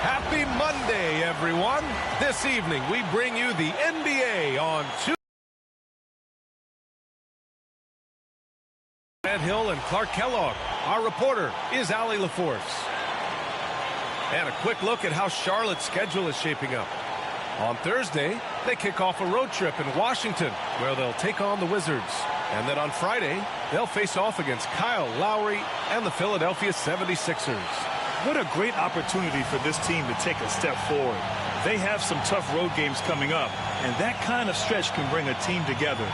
Happy Monday, everyone. This evening, we bring you the NBA on 2. Ed Hill and Clark Kellogg. Our reporter is Allie LaForce. And a quick look at how Charlotte's schedule is shaping up. On Thursday, they kick off a road trip in Washington, where they'll take on the Wizards. And then on Friday, they'll face off against Kyle Lowry and the Philadelphia 76ers. What a great opportunity for this team to take a step forward. They have some tough road games coming up, and that kind of stretch can bring a team together.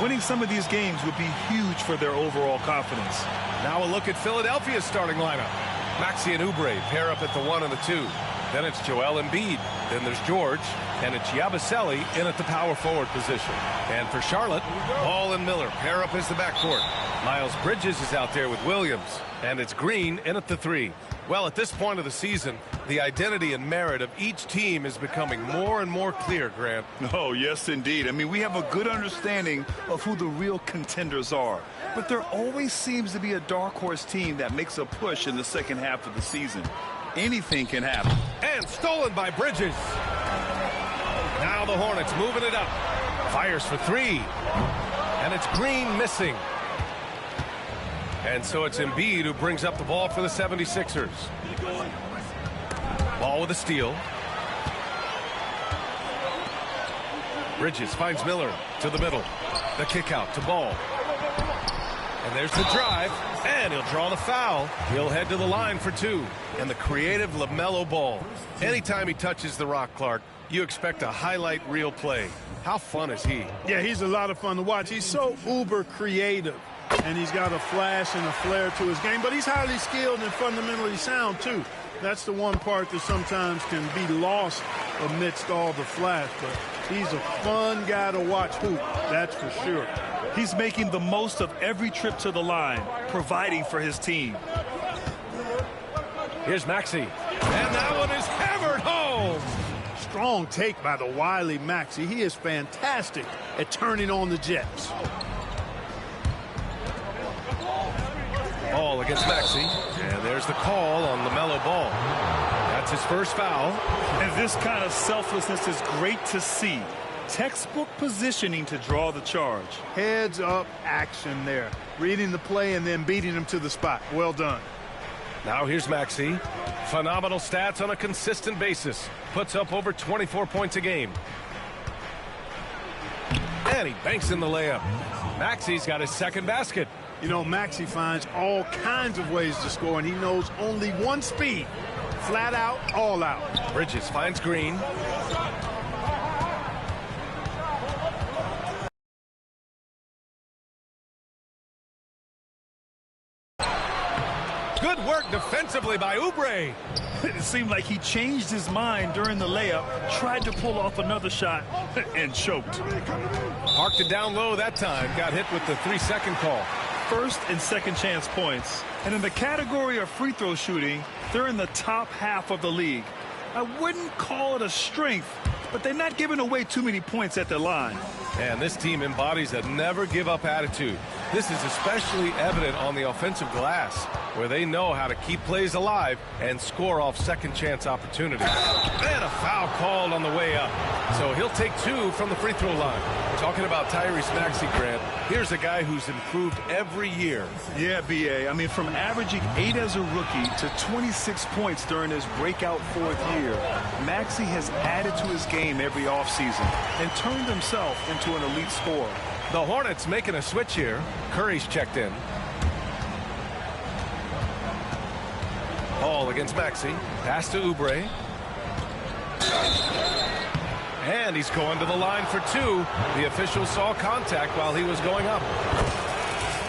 Winning some of these games would be huge for their overall confidence. Now a look at Philadelphia's starting lineup. Maxey and Oubre pair up at the 1 and the 2. Then it's Joel Embiid. Then there's George. And it's Yabusele in at the power forward position. And for Charlotte, Ball and Miller pair up as the backcourt. Miles Bridges is out there with Williams. And it's Green in at the 3. Well, at this point of the season, the identity and merit of each team is becoming more and more clear, Grant. Oh, yes, indeed. I mean, we have a good understanding of who the real contenders are. But there always seems to be a dark horse team that makes a push in the second half of the season. Anything can happen. And stolen by Bridges. Now the Hornets moving it up. Fires for 3. And it's Green missing. And so it's Embiid who brings up the ball for the 76ers. Ball with a steal. Bridges finds Miller to the middle. The kick out to Ball. And there's the drive. And he'll draw the foul. He'll head to the line for 2. And the creative LaMelo Ball. Anytime he touches the rock, Clark, you expect a highlight reel play. How fun is he? Yeah, he's a lot of fun to watch. He's so uber creative. And he's got a flash and a flair to his game. But he's highly skilled and fundamentally sound, too. That's the one part that sometimes can be lost amidst all the flash. But he's a fun guy to watch hoop, that's for sure. He's making the most of every trip to the line, providing for his team. Here's Maxey. And that one is hammered home. Strong take by the wily Maxey. He is fantastic at turning on the Jets. Ball against Maxey. And there's the call on LaMelo Ball. That's his first foul. And this kind of selflessness is great to see. Textbook positioning to draw the charge. Heads up action there. Reading the play and then beating him to the spot. Well done. Now here's Maxey. Phenomenal stats on a consistent basis. Puts up over 24 points a game. And he banks in the layup. Maxey's got his second basket. You know, Maxey finds all kinds of ways to score, and he knows only one speed. Flat out, all out. Bridges finds Green. Good work defensively by Oubre. It seemed like he changed his mind during the layup, tried to pull off another shot, and choked. Parked it down low that time. Got hit with the 3-second call. First and second chance points. And in the category of free throw shooting, they're in the top half of the league. I wouldn't call it a strength, but they're not giving away too many points at the line. And this team embodies a never-give-up attitude. This is especially evident on the offensive glass, where they know how to keep plays alive and score off second-chance opportunities. And a foul called on the way up. So he'll take 2 from the free throw line. Talking about Tyrese Maxey, Grant, here's a guy who's improved every year. Yeah, B.A. I mean, from averaging 8 as a rookie to 26 points during his breakout 4th year, Maxey has added to his game every offseason and turned himself into an elite scorer. The Hornets making a switch here. Curry's checked in. Ball against Maxey. Pass to Oubre. And he's going to the line for 2. The official saw contact while he was going up.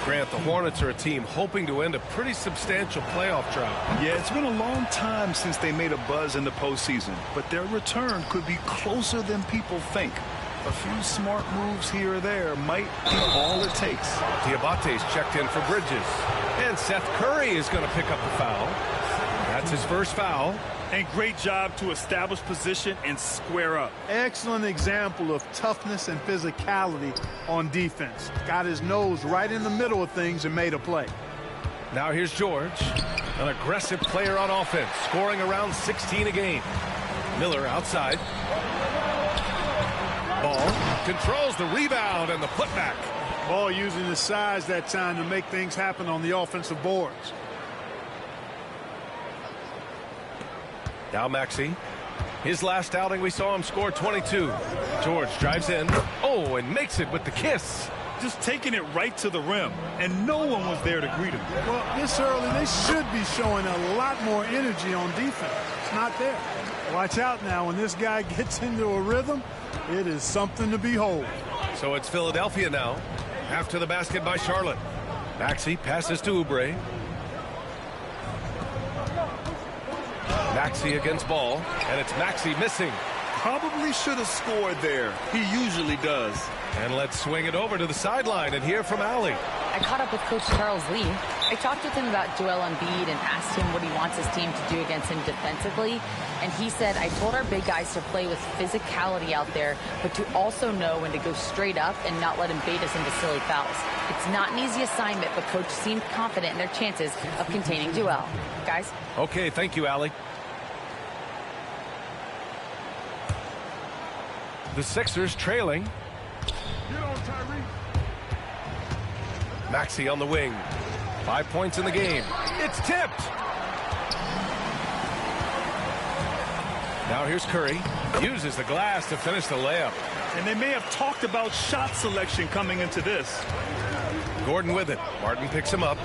Grant, the Hornets are a team hoping to end a pretty substantial playoff drought. Yeah, it's been a long time since they made a buzz in the postseason, but their return could be closer than people think. A few smart moves here or there might be all it takes. Diabate's checked in for Bridges. And Seth Curry is going to pick up the foul. That's his first foul. And great job to establish position and square up. Excellent example of toughness and physicality on defense. Got his nose right in the middle of things and made a play. Now here's George, an aggressive player on offense, scoring around 16 a game. Miller outside. Ball controls the rebound and the putback. Ball using his size that time to make things happen on the offensive boards. Now Maxey. His last outing we saw him score 22. George drives in. Oh, and makes it with the kiss. Just taking it right to the rim, and no one was there to greet him. Well, this early, they should be showing a lot more energy on defense. It's not there. Watch out now. When this guy gets into a rhythm, it is something to behold. So it's Philadelphia now, after the basket by Charlotte. Maxey passes to Oubre. Maxey against Ball, and it's Maxey missing. Probably should have scored there. He usually does. And let's swing it over to the sideline and hear from Allie. I caught up with Coach Charles Lee. I talked with him about Joel Embiid and asked him what he wants his team to do against him defensively. And he said, I told our big guys to play with physicality out there, but to also know when to go straight up and not let him bait us into silly fouls. It's not an easy assignment, but Coach seemed confident in their chances of containing Joel. Guys? Okay, thank you, Allie. The Sixers trailing. Maxey on the wing. 5 points in the game. It's tipped. Now here's Curry. Uses the glass to finish the layup. And they may have talked about shot selection coming into this. Gordon with it. Martin picks him up.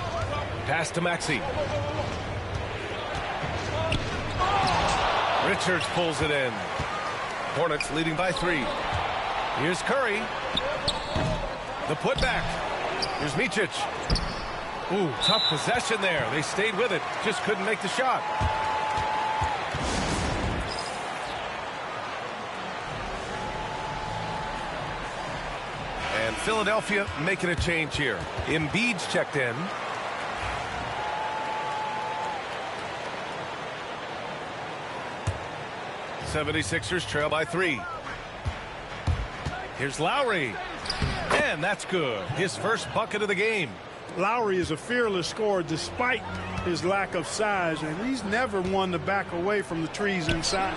Pass to Maxey. Richards pulls it in. Hornets leading by 3. Here's Curry. The putback. Here's Micic. Ooh, tough possession there. They stayed with it. Just couldn't make the shot. And Philadelphia making a change here. Embiid's checked in. '76ers trail by 3. Here's Lowry. And that's good. His first bucket of the game. Lowry is a fearless scorer despite his lack of size, and he's never one to back away from the trees inside.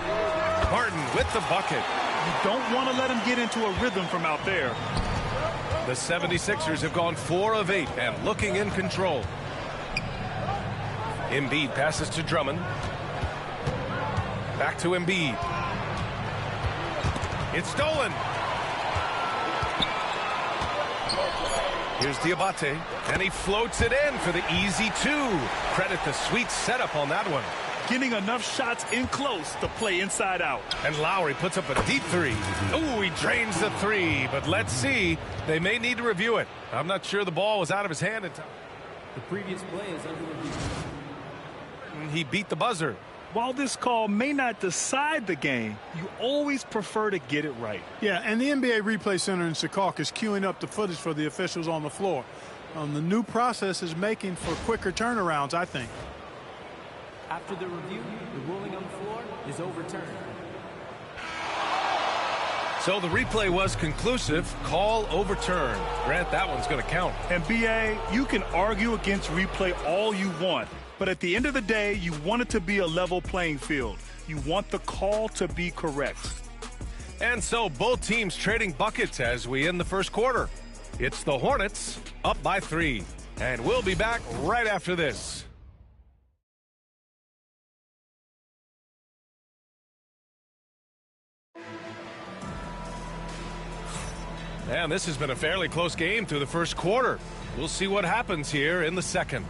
Martin with the bucket. You don't want to let him get into a rhythm from out there. The 76ers have gone 4 of 8 and looking in control. Embiid passes to Drummond. Back to Embiid. It's stolen. Here's Diabate, and he floats it in for the easy 2. Credit the sweet setup on that one. Getting enough shots in close to play inside out. And Lowry puts up a deep 3. Ooh, he drains the 3, but let's see. They may need to review it. I'm not sure the ball was out of his hand in time. The previous play is under review. He beat the buzzer. While this call may not decide the game, you always prefer to get it right. Yeah, and the NBA Replay Center in Secaucus is queuing up the footage for the officials on the floor. The new process is making for quicker turnarounds, I think. After the review, the ruling on the floor is overturned. So the replay was conclusive. Call overturned. Grant, that one's going to count. And BA, you can argue against replay all you want. But at the end of the day, you want it to be a level playing field. You want the call to be correct. And so both teams trading buckets as we end the first quarter. It's the Hornets up by 3. And we'll be back right after this. And this has been a fairly close game through the first quarter. We'll see what happens here in the second.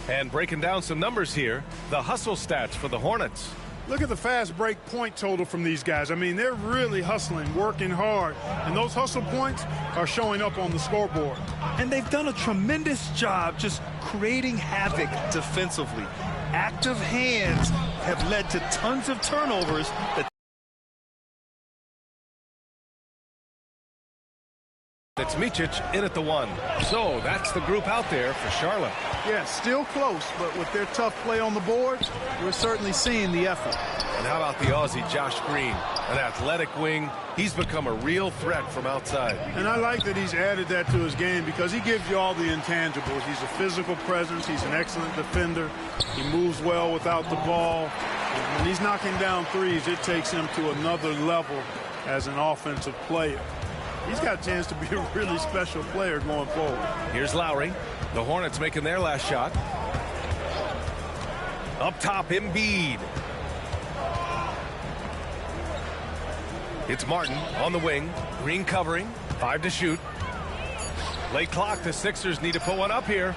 And breaking down some numbers here, the hustle stats for the Hornets. Look at the fast break point total from these guys. I mean, they're really hustling, working hard. And those hustle points are showing up on the scoreboard. And they've done a tremendous job just creating havoc defensively. Active hands have led to tons of turnovers that It's Micic in at the 1. So that's the group out there for Charlotte. Yeah, still close, but with their tough play on the board, we're certainly seeing the effort. And how about the Aussie Josh Green? An athletic wing. He's become a real threat from outside. And I like that he's added that to his game because he gives you all the intangibles. He's a physical presence. He's an excellent defender. He moves well without the ball. When he's knocking down threes, it takes him to another level as an offensive player. He's got a chance to be a really special player going forward. Here's Lowry. The Hornets making their last shot. Up top, Embiid. It's Martin on the wing. Green covering. 5 to shoot. Late clock. The Sixers need to put one up here.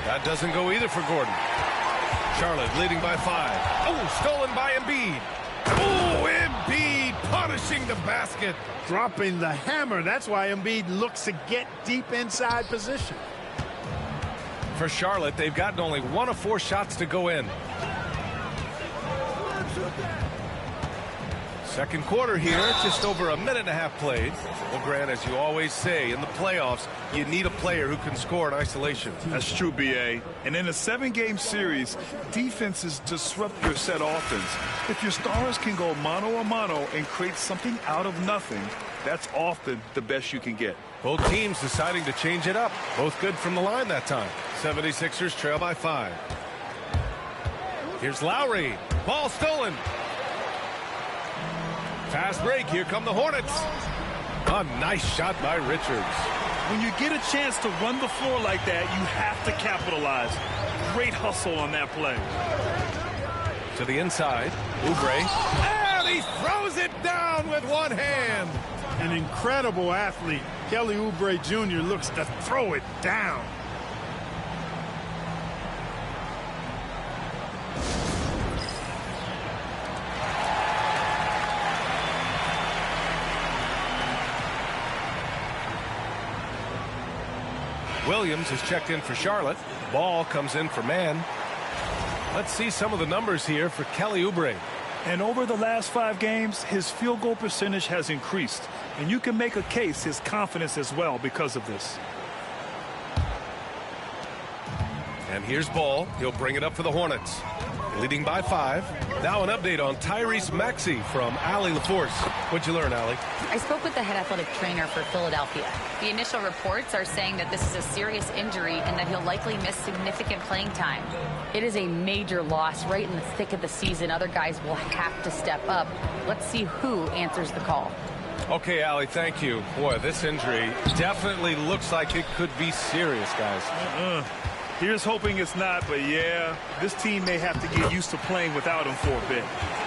That doesn't go either for Gordon. Charlotte leading by 5. Oh, stolen by Embiid. Oh, Embiid punishing the basket. Dropping the hammer. That's why Embiid looks to get deep inside position. For Charlotte, they've gotten only 1 of 4 shots to go in. Second quarter here, just over a minute and a half played. Well, Grant, as you always say, in the playoffs, you need a player who can score in isolation. That's true, B.A. And in a 7-game series, defenses disrupt your set offense. If your stars can go mano-a-mano and create something out of nothing, that's often the best you can get. Both teams deciding to change it up. Both good from the line that time. 76ers trail by 5. Here's Lowry. Ball stolen. Fast break. Here come the Hornets. A nice shot by Richards. When you get a chance to run the floor like that, you have to capitalize. Great hustle on that play. To the inside. Oubre. And he throws it down with one hand. An incredible athlete. Kelly Oubre Jr. looks to throw it down. Williams has checked in for Charlotte. Ball comes in for man. Let's see some of the numbers here for Kelly Oubre. And over the last 5 games, his field goal percentage has increased. And you can make a case his confidence as well because of this. And here's Ball. He'll bring it up for the Hornets. Leading by 5. Now an update on Tyrese Maxey from Allie LaForce. What'd you learn, Allie? I spoke with the head athletic trainer for Philadelphia. The initial reports are saying that this is a serious injury and that he'll likely miss significant playing time. It is a major loss right in the thick of the season. Other guys will have to step up. Let's see who answers the call. Okay, Allie, thank you. Boy, this injury definitely looks like it could be serious, guys. Here's hoping it's not, but yeah, this team may have to get used to playing without him for a bit.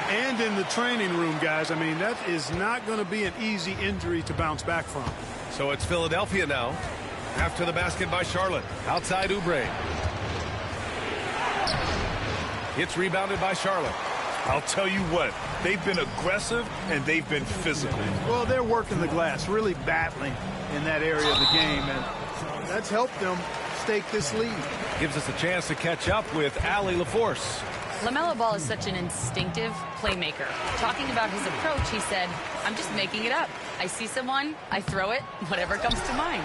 And in the training room, guys, I mean, that is not going to be an easy injury to bounce back from. So it's Philadelphia now. After the basket by Charlotte. Outside Oubre. It's rebounded by Charlotte. I'll tell you what, they've been aggressive and they've been physical. Well, they're working the glass, really battling in that area of the game, and that's helped them stake this lead. Gives us a chance to catch up with Allie LaForce. LaMelo Ball is such an instinctive playmaker. Talking about his approach, he said, I'm just making it up. I see someone, I throw it, whatever comes to mind.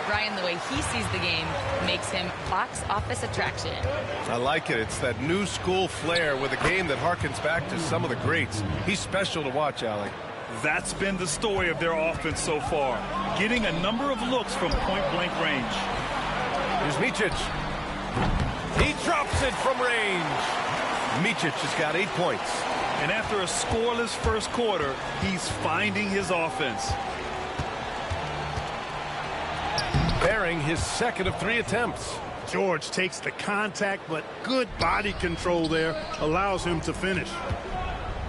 Ryan, the way he sees the game makes him box office attraction. I like it. It's that new school flair with a game that harkens back to some of the greats. He's special to watch, Allie. That's been the story of their offense so far. Getting a number of looks from point-blank range. Here's Micic. He drops it from range. Micic has got 8 points. And after a scoreless first quarter, he's finding his offense. Bearing his second of 3 attempts. George takes the contact, but good body control there allows him to finish.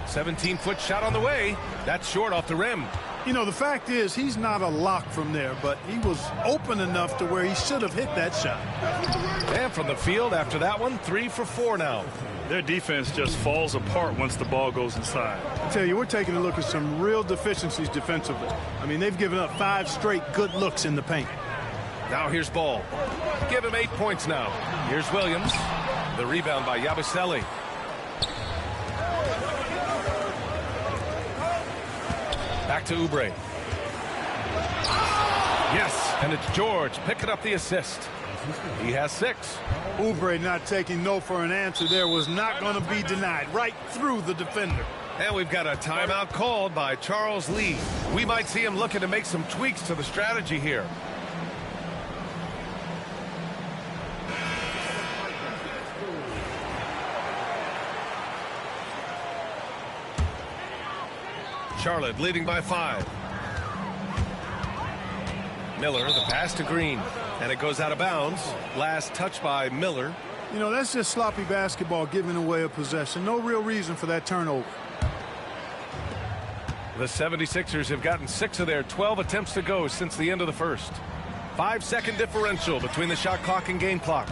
17-foot shot on the way. That's short off the rim. You know, the fact is he's not a lock from there, but he was open enough to where he should have hit that shot. And from the field after that one, 3 for 4 now. Their defense just falls apart once the ball goes inside. I tell you, we're taking a look at some real deficiencies defensively. I mean, they've given up 5 straight good looks in the paint. Now here's Ball. Give him 8 points now. Here's Williams. The rebound by Yabusele. Back to Oubre. Yes, and it's George picking up the assist. He has 6. Oubre not taking no for an answer there was not going to be denied. Right through the defender. And we've got a timeout called by Charles Lee. We might see him looking to make some tweaks to the strategy here. Charlotte leading by 5. Miller, the pass to Green, and it goes out of bounds. Last touch by Miller. You know, that's just sloppy basketball, giving away a possession. No real reason for that turnover. The 76ers have gotten 6 of their 12 attempts to go since the end of the first. 5-second differential between the shot clock and game clock.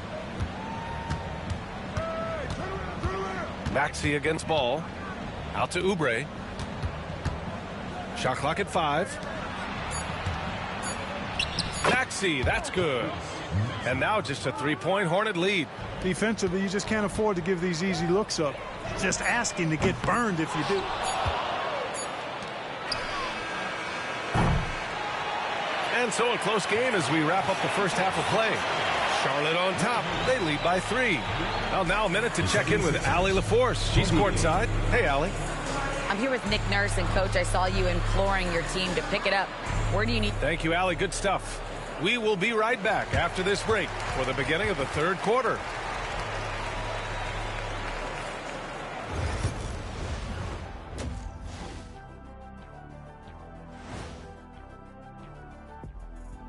Maxey against ball. Out to Oubre. Shot clock at 5. Maxey, that's good. And now just a 3-point Hornet lead. Defensively, you just can't afford to give these easy looks up. Just asking to get burned if you do. And so a close game as we wrap up the first half of play. Charlotte on top. They lead by 3. Well, now a minute to check in with Allie LaForce. She's courtside. Hey, Allie. I'm here with Nick Nurse, and Coach, I saw you imploring your team to pick it up. Where do you need? Thank you, Allie. Good stuff. We will be right back after this break for the beginning of the third quarter.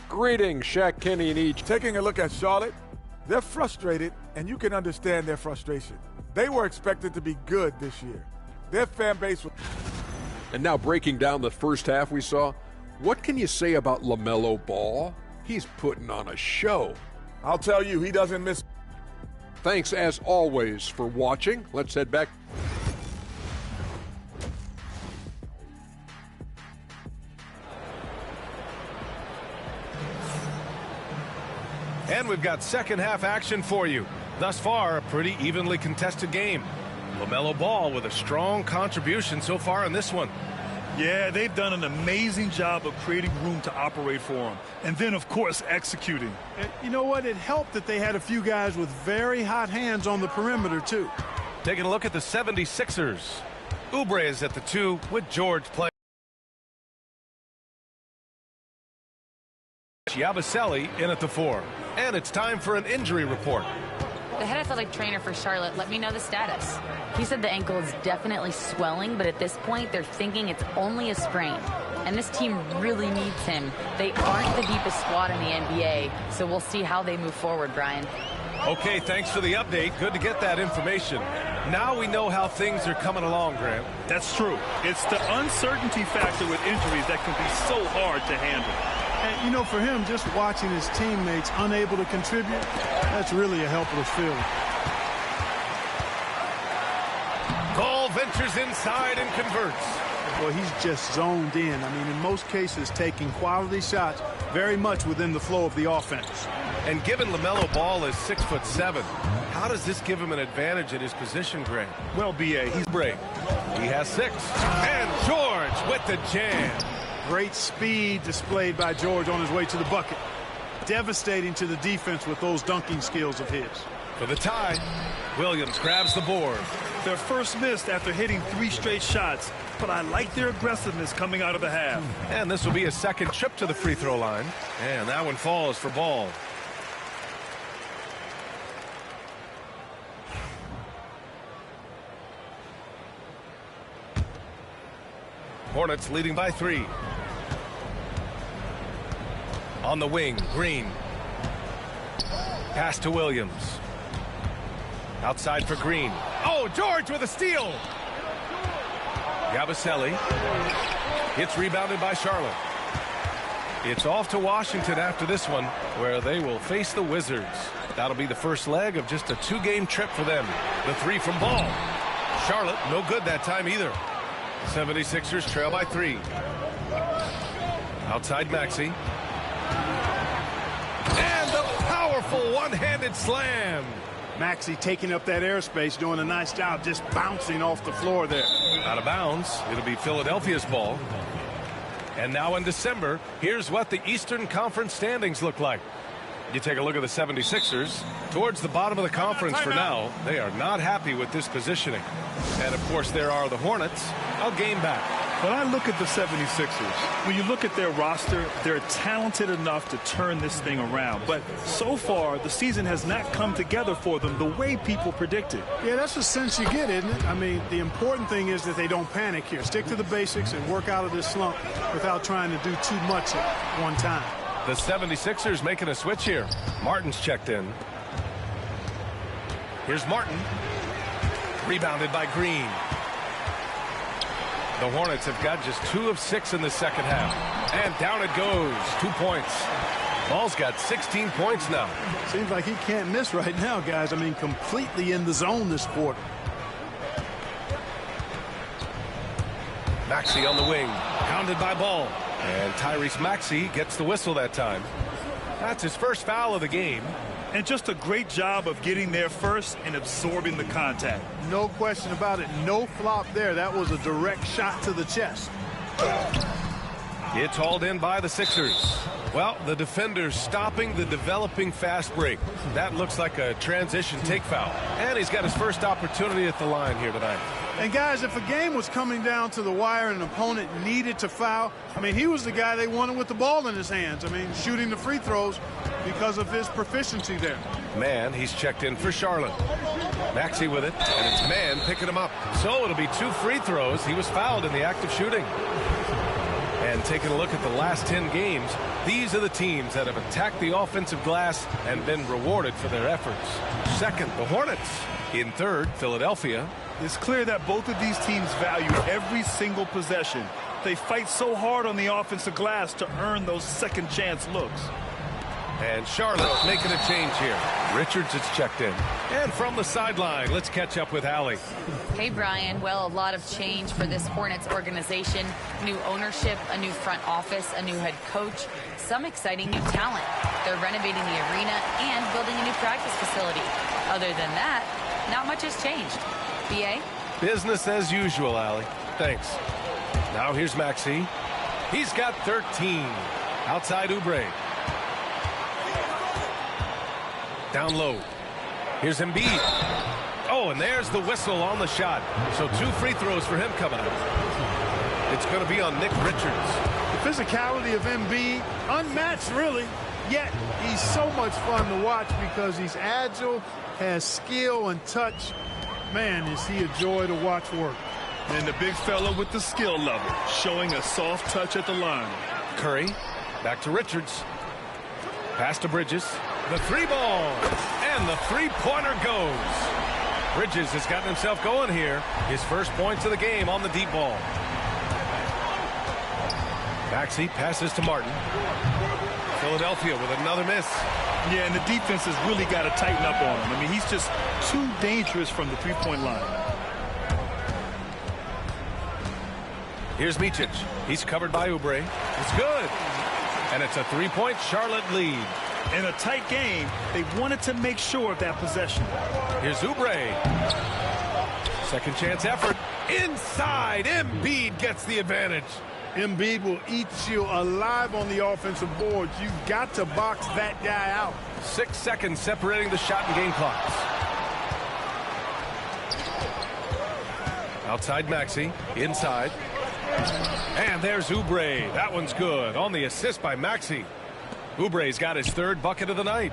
Greetings, Shaq, Kenny, and each. Taking a look at Charlotte, they're frustrated, and you can understand their frustration. They were expected to be good this year. Their fan base was... And now breaking down the first half we saw, what can you say about LaMelo Ball? He's putting on a show. I'll tell you, he doesn't miss... Thanks, as always, for watching. Let's head back. And we've got second half action for you. Thus far, a pretty evenly contested game. LaMelo Ball with a strong contribution so far in this one. Yeah, they've done an amazing job of creating room to operate for him. And then, of course, executing. You know what? It helped that they had a few guys with very hot hands on the perimeter, too. Taking a look at the 76ers. Oubre is at the 2 with George playing. Yabusele in at the 4. And it's time for an injury report. The head athletic trainer for Charlotte let me know the status. He said the ankle is definitely swelling, but at this point, they're thinking it's only a sprain. And this team really needs him. They aren't the deepest squad in the NBA, so we'll see how they move forward, Brian. Okay, thanks for the update. Good to get that information. Now we know how things are coming along, Grant. That's true. It's the uncertainty factor with injuries that can be so hard to handle. And, you know, for him, just watching his teammates unable to contribute, that's really a helpless feeling. Ball ventures inside and converts. Well, he's just zoned in. I mean, in most cases, taking quality shots very much within the flow of the offense. And given LaMelo Ball is 6'7", how does this give him an advantage in his position, Grant? Well, B.A., he's break. He has 6. And George with the jam. Great speed displayed by George on his way to the bucket. Devastating to the defense with those dunking skills of his. For the tie, Williams grabs the board. Their first missed after hitting 3 straight shots, but I like their aggressiveness coming out of the half. And this will be a second trip to the free throw line. And that one falls for Ball. Hornets leading by 3. On the wing, Green. Pass to Williams. Outside for Green. Oh, George with a steal. Yabusele. It's rebounded by Charlotte. It's off to Washington after this one, where they will face the Wizards. That'll be the first leg of just a 2-game trip for them. The 3 from Ball. Charlotte, no good that time either. 76ers trail by 3. Outside Maxey. And the powerful one-handed slam. Maxey taking up that airspace, doing a nice job just bouncing off the floor there. Out of bounds. It'll be Philadelphia's ball. And now in December, here's what the Eastern Conference standings look like. You take a look at the 76ers. Towards the bottom of the conference for now, they are not happy with this positioning. And, of course, there are the Hornets, a game back. When I look at the 76ers, when you look at their roster, they're talented enough to turn this thing around. But so far, the season has not come together for them the way people predicted. Yeah, that's the sense you get, isn't it? I mean, the important thing is that they don't panic here. Stick to the basics and work out of this slump without trying to do too much at one time. The 76ers making a switch here. Martin's checked in. Here's Martin. Rebounded by Green. The Hornets have got just 2 of 6 in the second half. And down it goes. 2 points. Ball's got 16 points now. Seems like he can't miss right now, guys. I mean, completely in the zone this quarter. Maxey on the wing. Pounded by Ball. And Tyrese Maxey gets the whistle that time. That's his first foul of the game. And just a great job of getting there first and absorbing the contact. No question about it. No flop there. That was a direct shot to the chest. It's hauled in by the Sixers. Well, the defender's stopping the developing fast break. That looks like a transition take foul. And he's got his first opportunity at the line here tonight. And, guys, if a game was coming down to the wire and an opponent needed to foul, I mean, he was the guy they wanted with the ball in his hands. I mean, shooting the free throws because of his proficiency there. Man, he's checked in for Charlotte. Maxey with it, and it's Man picking him up. So it'll be 2 free throws. He was fouled in the act of shooting. And taking a look at the last 10 games, these are the teams that have attacked the offensive glass and been rewarded for their efforts. Second, the Hornets. In third, Philadelphia. It's clear that both of these teams value every single possession. They fight so hard on the offensive glass to earn those second chance looks. And Charlotte making a change here. Richards is checked in. And from the sideline, let's catch up with Allie. Hey, Brian. Well, a lot of change for this Hornets organization. New ownership, a new front office, a new head coach, some exciting new talent. They're renovating the arena and building a new practice facility. Other than that, not much has changed. BA? Business as usual, Allie. Thanks. Now here's Maxey. He's got 13. Outside Oubre. Down low. Here's Embiid. Oh, and there's the whistle on the shot. So 2 free throws for him coming up. It's going to be on Nick Richards. The physicality of Embiid, unmatched really, yet he's so much fun to watch because he's agile, has skill and touch. Man, is he a joy to watch work. And the big fella with the skill level, showing a soft touch at the line. Curry, back to Richards. Pass to Bridges. The 3-ball. And the 3-pointer goes. Bridges has gotten himself going here. His first points of the game on the deep ball. Maxey passes to Martin. Philadelphia with another miss. Yeah, and the defense has really got to tighten up on him. I mean, he's just too dangerous from the 3-point line. Here's Micic. He's covered by Oubre. It's good. And it's a 3-point Charlotte lead. In a tight game, they wanted to make sure of that possession. Here's Oubre. Second chance effort. Inside. Embiid gets the advantage. Embiid will eat you alive on the offensive boards. You've got to box that guy out. 6 seconds separating the shot and game clocks. Outside Maxey. Inside. And there's Oubre. That one's good. On the assist by Maxey. Oubre's got his 3rd bucket of the night.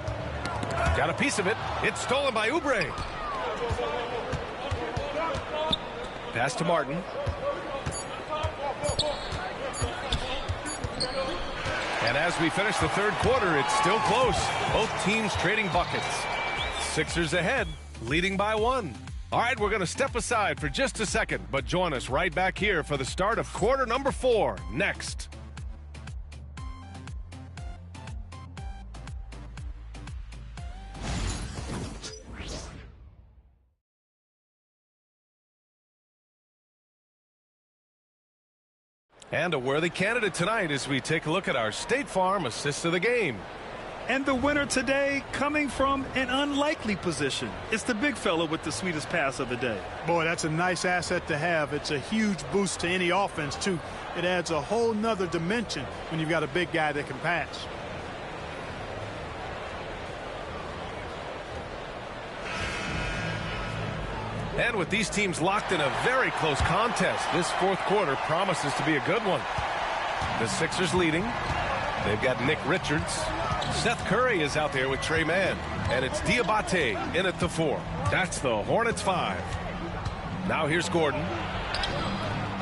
Got a piece of it. It's stolen by Oubre. Pass to Martin. And as we finish the 3rd quarter, it's still close. Both teams trading buckets. Sixers ahead, leading by 1. All right, we're going to step aside for just a second, but join us right back here for the start of quarter number 4 next. And a worthy candidate tonight as we take a look at our State Farm assist of the game. And the winner today coming from an unlikely position. It's the big fella with the sweetest pass of the day. Boy, that's a nice asset to have. It's a huge boost to any offense, too. It adds a whole nother dimension when you've got a big guy that can pass. And with these teams locked in a very close contest, this fourth quarter promises to be a good one. The Sixers leading. They've got Nick Richards. Seth Curry is out there with Trey Mann. And it's Diabate in at the 4. That's the Hornets 5. Now here's Gordon.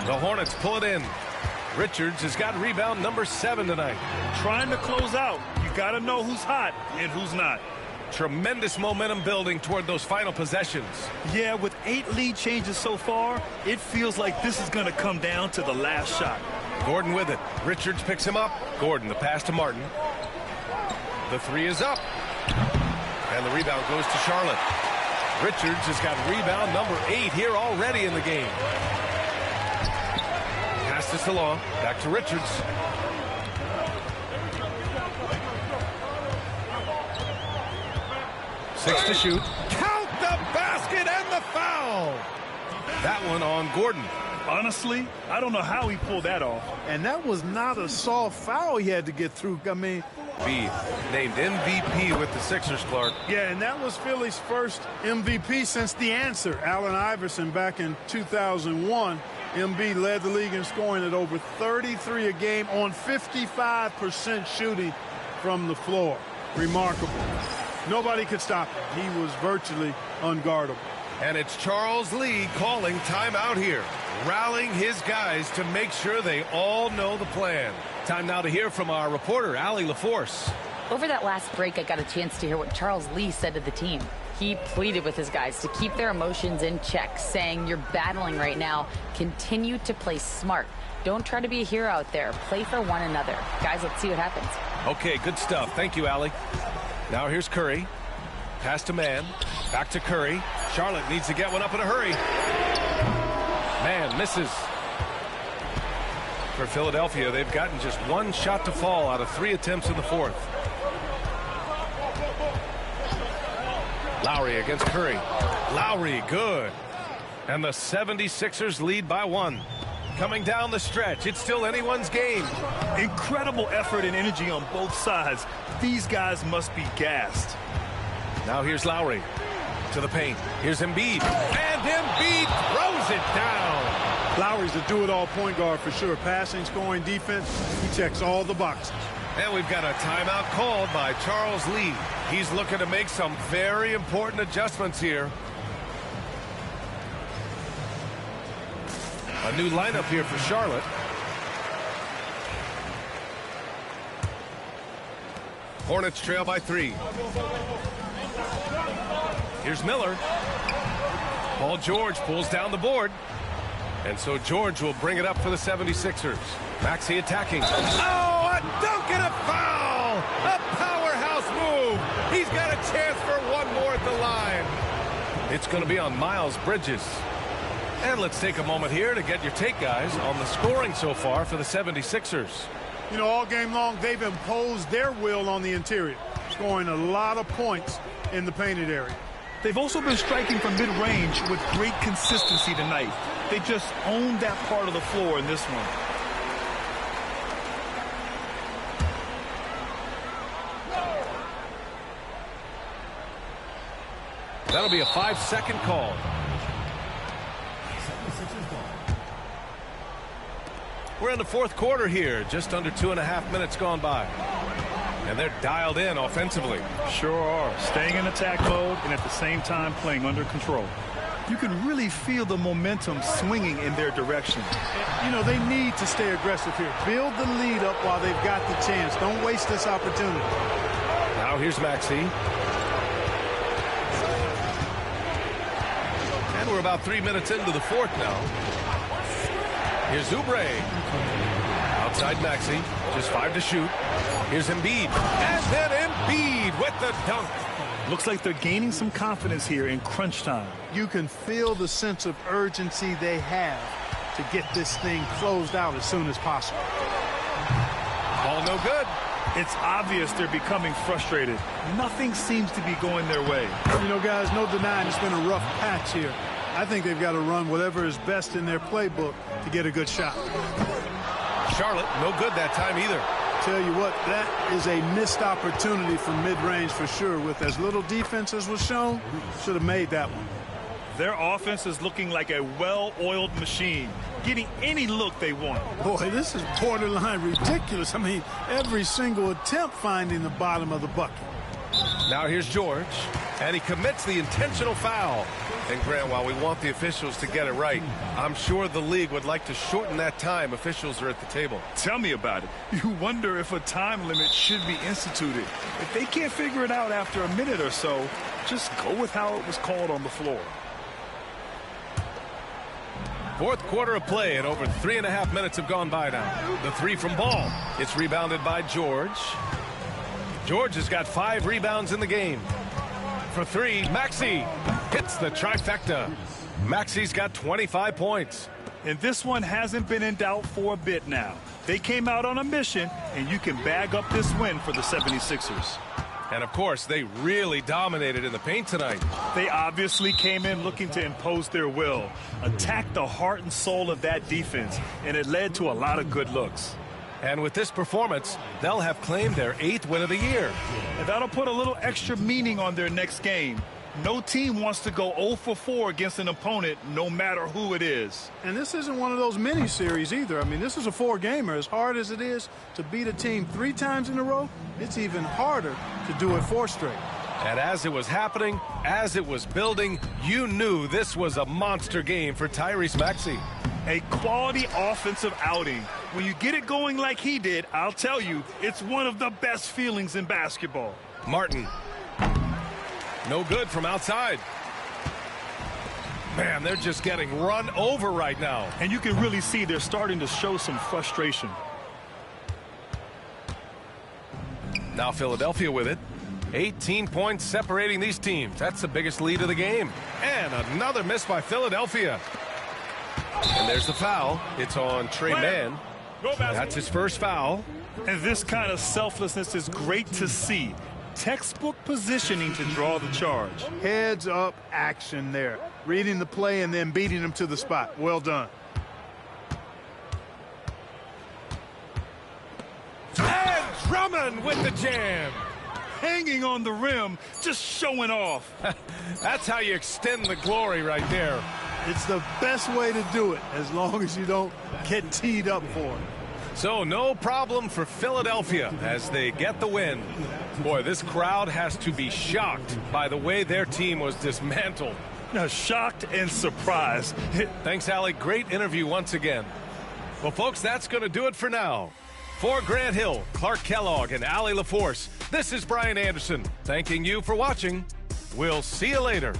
The Hornets pull it in. Richards has got rebound number 7 tonight. Trying to close out. You got to know who's hot and who's not. Tremendous momentum building toward those final possessions. Yeah, with 8 lead changes so far, it feels like this is going to come down to the last shot. Gordon with it. Richards picks him up. Gordon, the pass to Martin. The 3 is up. And the rebound goes to Charlotte. Richards has got rebound number 8 here already in the game. Pass this along. Back to Richards. Six to shoot. Count the basket and the foul. That one on Gordon. Honestly, I don't know how he pulled that off. And that was not a soft foul he had to get through. I mean, named MVP with the Sixers, Clark. Yeah, and that was Philly's first MVP since the answer. Allen Iverson back in 2001. MB led the league in scoring at over 33 a game on 55% shooting from the floor. Remarkable. Nobody could stop him. He was virtually unguardable. And it's Charles Lee calling timeout here, rallying his guys to make sure they all know the plan. Time now to hear from our reporter, Allie LaForce. Over that last break, I got a chance to hear what Charles Lee said to the team. He pleaded with his guys to keep their emotions in check, saying, "You're battling right now. Continue to play smart. Don't try to be a hero out there. Play for one another." Guys, let's see what happens. Okay, good stuff. Thank you, Allie. Now here's Curry. Pass to Mann. Back to Curry. Charlotte needs to get one up in a hurry. Mann misses. For Philadelphia, they've gotten just one shot to fall out of 3 attempts in the fourth. Lowry against Curry. Lowry, good. And the 76ers lead by 1. Coming down the stretch, it's still anyone's game. Incredible effort and energy on both sides. These guys must be gassed. Now here's Lowry to the paint. Here's Embiid. And Embiid throws it down. Lowry's a do-it-all point guard for sure. Passing, scoring, defense. He checks all the boxes. And we've got a timeout called by Charles Lee. He's looking to make some very important adjustments here. A new lineup here for Charlotte. Hornets trail by 3. Here's Miller. Paul George pulls down the board. And so George will bring it up for the 76ers. Maxey attacking. Oh, a dunk and a foul! A powerhouse move! He's got a chance for one more at the line. It's going to be on Miles Bridges. And let's take a moment here to get your take, guys, on the scoring so far for the 76ers. You know, all game long, they've imposed their will on the interior, scoring a lot of points in the painted area. They've also been striking from mid-range with great consistency tonight. They just owned that part of the floor in this one. That'll be a 5-second call. We're in the fourth quarter here, just under 2.5 minutes gone by. And they're dialed in offensively. Sure are. Staying in attack mode and at the same time playing under control. You can really feel the momentum swinging in their direction. You know, they need to stay aggressive here. Build the lead up while they've got the chance. Don't waste this opportunity. Now here's Maxey. And we're about 3 minutes into the fourth now. Here's Oubre. Outside Maxey. Just 5 to shoot. Here's Embiid. And then Embiid with the dunk. Looks like they're gaining some confidence here in crunch time. You can feel the sense of urgency they have to get this thing closed out as soon as possible. Ball no good. It's obvious they're becoming frustrated. Nothing seems to be going their way. You know, guys, no denying it's been a rough patch here. I think they've got to run whatever is best in their playbook to get a good shot. Charlotte, no good that time either. Tell you what, that is a missed opportunity from mid-range for sure. With as little defense as was shown, should have made that one. Their offense is looking like a well-oiled machine, getting any look they want. Boy, this is borderline ridiculous. I mean, every single attempt finding the bottom of the bucket. Now here's George, and he commits the intentional foul. And Grant, while we want the officials to get it right, I'm sure the league would like to shorten that time officials are at the table. Tell me about it. You wonder if a time limit should be instituted. If they can't figure it out after a minute or so, just go with how it was called on the floor. Fourth quarter of play, and over 3.5 minutes have gone by now. The three from Ball. It's rebounded by George. George has got 5 rebounds in the game. For 3, Maxey hits the trifecta. Maxey's got 25 points. And this one hasn't been in doubt for a bit now. They came out on a mission, and you can bag up this win for the 76ers. And, of course, they really dominated in the paint tonight. They obviously came in looking to impose their will, attack the heart and soul of that defense, and it led to a lot of good looks. And with this performance, they'll have claimed their 8th win of the year. And that'll put a little extra meaning on their next game. No team wants to go 0 for 4 against an opponent, no matter who it is. And this isn't one of those mini-series either. I mean, this is a 4-gamer. As hard as it is to beat a team 3 times in a row, it's even harder to do it 4 straight. And as it was happening, as it was building, you knew this was a monster game for Tyrese Maxey. A quality offensive outing. When you get it going like he did, I'll tell you, it's one of the best feelings in basketball. Martin. No good from outside. Man, they're just getting run over right now. And you can really see they're starting to show some frustration. Now Philadelphia with it. 18 points separating these teams. That's the biggest lead of the game. And another miss by Philadelphia. And there's the foul. It's on Trey Mann. That's his first foul. And this kind of selflessness is great to see. Textbook positioning to draw the charge. Heads up action there. Reading the play and then beating them to the spot. Well done. And Drummond with the jam. Hanging on the rim, just showing off. That's how you extend the glory right there. It's the best way to do it, as long as you don't get teed up for it. So no problem for Philadelphia as they get the win. Boy, this crowd has to be shocked by the way their team was dismantled. Now, shocked and surprised. Thanks, Allie. Great interview once again. Well, folks, that's going to do it for now. For Grant Hill, Clark Kellogg, and Allie LaForce, this is Brian Anderson thanking you for watching. We'll see you later.